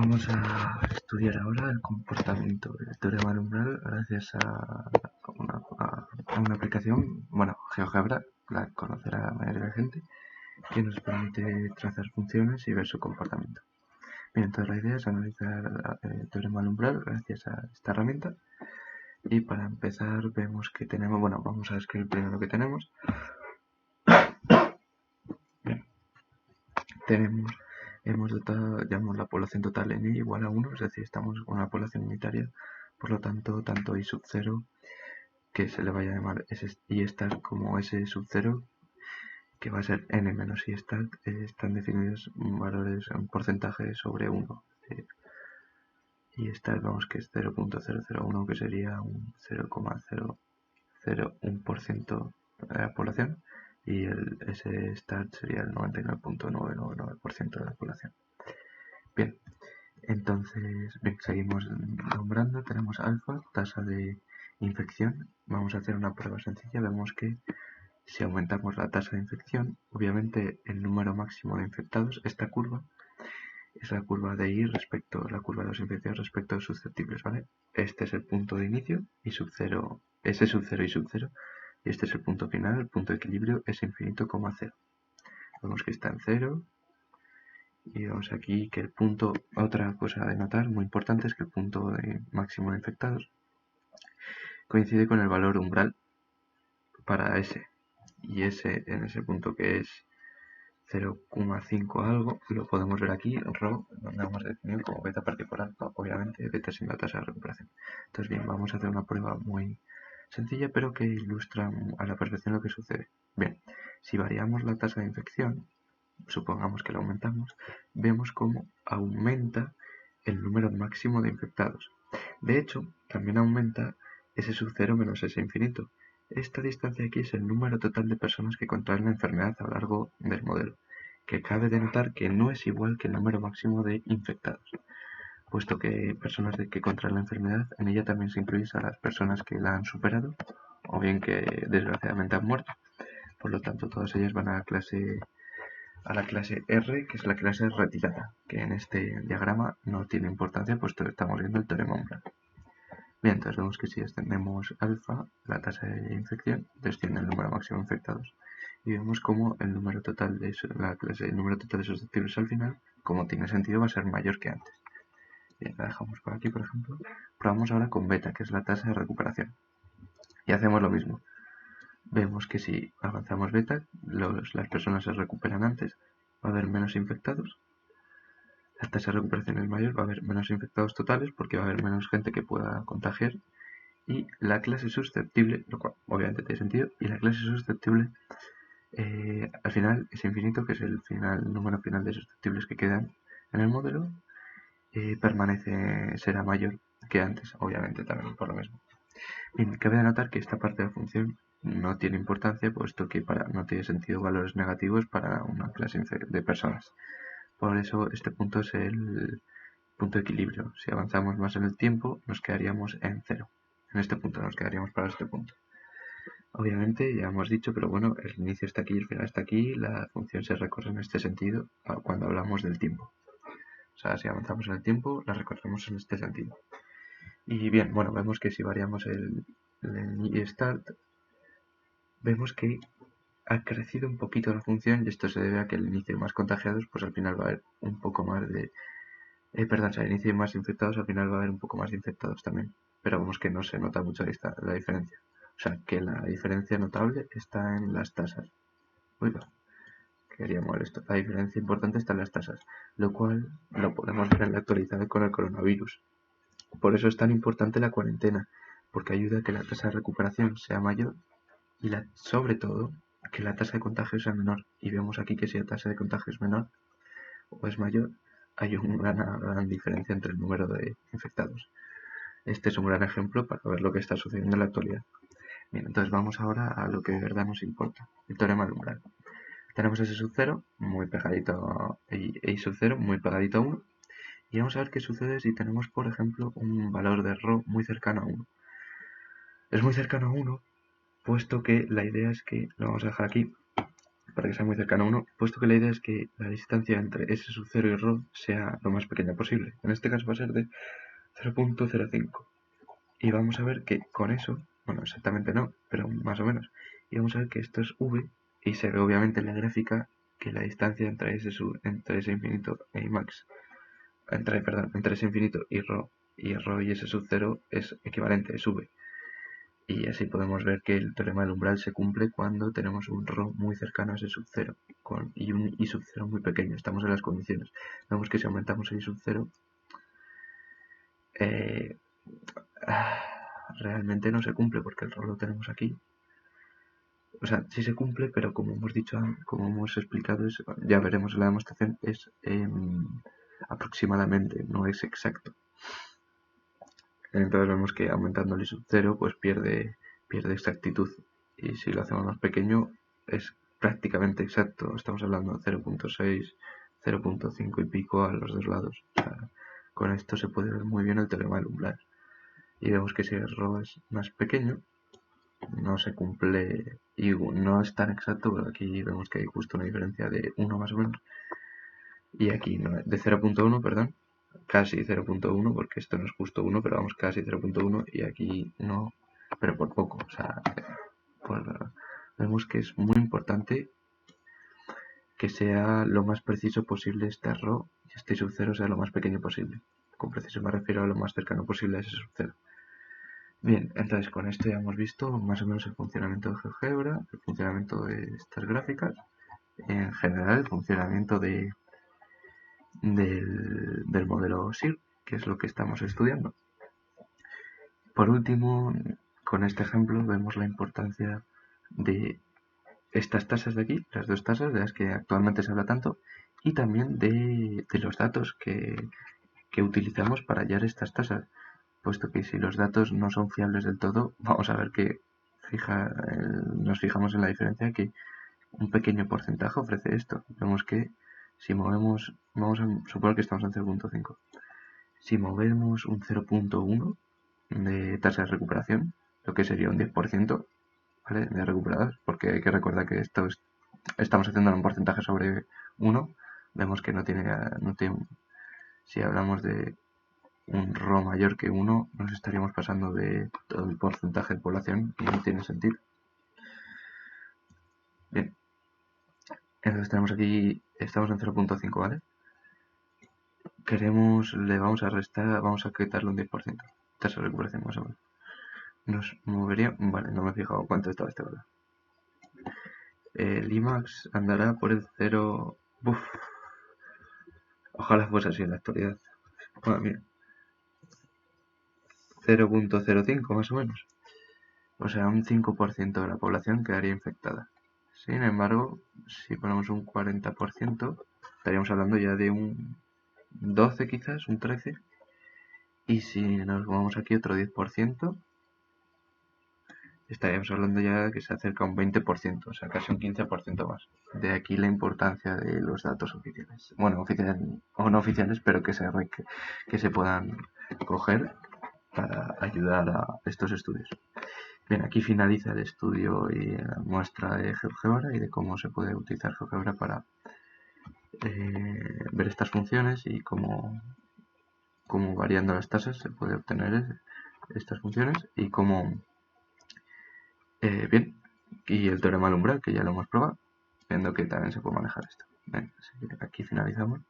Vamos a estudiar ahora el comportamiento del teorema del umbral gracias a una aplicación, bueno, GeoGebra, la conocerá la mayoría de la gente, que nos permite trazar funciones y ver su comportamiento. Bien, entonces la idea es analizar el teorema del umbral gracias a esta herramienta. Y para empezar vemos que tenemos, bueno, vamos a escribir primero lo que tenemos. Bien, hemos dotado, llamamos la población total n igual a 1, es decir, estamos con una población unitaria, por lo tanto, tanto i sub 0, que se le vaya a llamar i stat como s sub 0, que va a ser n menos i stat, están definidos valores, un porcentaje sobre 1. Y stat, vamos, que es 0.001, que sería un 0,001% de la población, y el S start sería el 99.999% de la población. Bien, entonces, bien, seguimos nombrando, tenemos alfa, tasa de infección. Vamos a hacer una prueba sencilla, vemos que si aumentamos la tasa de infección, obviamente el número máximo de infectados, esta curva, es la curva de I respecto a la curva de los infectados respecto a los susceptibles, ¿vale? Este es el punto de inicio, y sub 0, S sub 0 y sub 0, y este es el punto final, el punto de equilibrio es infinito, 0. Vemos que está en 0, y vemos aquí que el punto, otra cosa de notar muy importante es que el punto de máximo de infectados coincide con el valor umbral para S, y S en ese punto que es 0,5 algo, lo podemos ver aquí, ρ, donde hemos definido como beta particular, obviamente beta sin la tasa de recuperación. Entonces bien, vamos a hacer una prueba muy sencilla, pero que ilustra a la perfección lo que sucede. Bien, si variamos la tasa de infección, supongamos que la aumentamos, vemos cómo aumenta el número máximo de infectados. De hecho, también aumenta S sub 0 menos S infinito. Esta distancia aquí es el número total de personas que contraen la enfermedad a lo largo del modelo, que cabe de notar que no es igual que el número máximo de infectados, puesto que personas que contraen la enfermedad, en ella también se incluyen a las personas que la han superado o bien que desgraciadamente han muerto. Por lo tanto, todas ellas van a la clase R, que es la clase retirada, que en este diagrama no tiene importancia, puesto que estamos viendo el teorema umbral. Bien, entonces vemos que si extendemos alfa, la tasa de infección, desciende el número máximo de infectados. Y vemos como el número total de la clase, el número total de susceptibles al final, como tiene sentido, va a ser mayor que antes. Bien, la dejamos por aquí, por ejemplo. Probamos ahora con beta, que es la tasa de recuperación. Y hacemos lo mismo. Vemos que si avanzamos beta, las personas se recuperan antes, va a haber menos infectados. La tasa de recuperación es mayor, va a haber menos infectados totales porque va a haber menos gente que pueda contagiar. Y la clase susceptible, lo cual obviamente tiene sentido, y la clase susceptible al final es infinito, que es el número final de susceptibles que quedan en el modelo, será mayor que antes, obviamente también por lo mismo. Bien, cabe de notar que esta parte de la función no tiene importancia, puesto que no tiene sentido valores negativos para una clase de personas. Por eso este punto es el punto de equilibrio. Si avanzamos más en el tiempo, nos quedaríamos en 0. En este punto nos quedaríamos para este punto. Obviamente ya hemos dicho, pero bueno, el inicio está aquí y el final está aquí, la función se recorre en este sentido cuando hablamos del tiempo. O sea, si avanzamos en el tiempo, la recorremos en este sentido. Y bien, bueno, vemos que si variamos el start, vemos que ha crecido un poquito la función, y esto se debe a que al inicio hay más contagiados, pues al final va a haber un poco más de... si al inicio hay más infectados, al final va a haber un poco más de infectados también. Pero vemos que no se nota mucho la diferencia. O sea, que la diferencia notable está en las tasas. Uy, quería mover esto. La diferencia importante está en las tasas, lo cual lo podemos ver en la actualidad con el coronavirus. Por eso es tan importante la cuarentena, porque ayuda a que la tasa de recuperación sea mayor y sobre todo que la tasa de contagio sea menor. Y vemos aquí que si la tasa de contagio es menor o es mayor, hay una gran diferencia entre el número de infectados. Este es un gran ejemplo para ver lo que está sucediendo en la actualidad. Bien, entonces vamos ahora a lo que de verdad nos importa, el teorema del umbral. Tenemos S sub 0 muy pegadito y I sub 0 muy pegadito a 1. Y vamos a ver qué sucede si tenemos, por ejemplo, un valor de ρ muy cercano a 1. Es muy cercano a 1, puesto que la idea es que, lo vamos a dejar aquí, para que sea muy cercano a 1, puesto que la idea es que la distancia entre S sub 0 y ρ sea lo más pequeña posible. En este caso va a ser de 0.05. Y vamos a ver que con eso, bueno, exactamente no, pero más o menos, y vamos a ver que esto es v, y se ve obviamente en la gráfica que la distancia entre S infinito e Imax, entre S infinito y ρ y S sub 0 es equivalente, es v. Y así podemos ver que el teorema del umbral se cumple cuando tenemos un ρ muy cercano a S sub 0 y un I sub 0 muy pequeño. Estamos en las condiciones. Vemos que si aumentamos el I sub 0, realmente no se cumple porque el ρ lo tenemos aquí. O sea, sí se cumple, pero como hemos dicho, como hemos explicado, ya veremos en la demostración, es aproximadamente, no es exacto. Entonces vemos que aumentando el I sub 0 pues pierde exactitud, y si lo hacemos más pequeño es prácticamente exacto. Estamos hablando de 0.6, 0.5 y pico a los dos lados. O sea, con esto se puede ver muy bien el teorema del umbral. Y vemos que si el ρ es más pequeño, no se cumple y no es tan exacto, pero aquí vemos que hay justo una diferencia de 1 más o menos. Y aquí no, de 0.1, perdón, casi 0.1, porque esto no es justo 1, pero vamos casi 0.1, y aquí no, pero por poco. O sea, vemos que es muy importante que sea lo más preciso posible este ρ y este sub 0 sea lo más pequeño posible. Con preciso me refiero a lo más cercano posible a ese sub 0. Bien, entonces con esto ya hemos visto más o menos el funcionamiento de GeoGebra, el funcionamiento de estas gráficas, en general el funcionamiento del modelo SIR, que es lo que estamos estudiando. Por último, con este ejemplo vemos la importancia de estas tasas de aquí, las dos tasas de las que actualmente se habla tanto, y también de los datos que utilizamos para hallar estas tasas, puesto que si los datos no son fiables del todo, vamos a ver que nos fijamos en la diferencia que un pequeño porcentaje ofrece esto. Vemos que si movemos, vamos a suponer que estamos en 0.5. Si movemos un 0.1 de tasa de recuperación, lo que sería un 10%, ¿vale?, de recuperados, porque hay que recordar que estamos haciendo un porcentaje sobre 1, vemos que no tiene, si hablamos de un ρ mayor que 1, nos estaríamos pasando de todo el porcentaje de población y no tiene sentido. Bien, entonces tenemos aquí, estamos en 0.5, ¿vale? Le vamos a restar, vamos a quitarle un 10%, tasa de recuperación más o menos. Nos movería, vale, no me he fijado cuánto estaba este valor. El IMAX andará por el 0, ojalá fuese así en la actualidad. Bueno, mira, 0.05 más o menos. O sea, un 5% de la población quedaría infectada. Sin embargo, si ponemos un 40%, estaríamos hablando ya de un 12 quizás, un 13. Y si nos vamos aquí otro 10%, estaríamos hablando ya de que se acerca a un 20%, o sea, casi un 15% más. De aquí la importancia de los datos oficiales. Bueno, oficiales o no oficiales, pero que se puedan coger para ayudar a estos estudios. Bien, aquí finaliza el estudio y la muestra de GeoGebra y de cómo se puede utilizar GeoGebra para ver estas funciones y cómo variando las tasas se puede obtener estas funciones y cómo bien, y el teorema del umbral, que ya lo hemos probado, viendo que también se puede manejar esto. Bien, así que aquí finalizamos.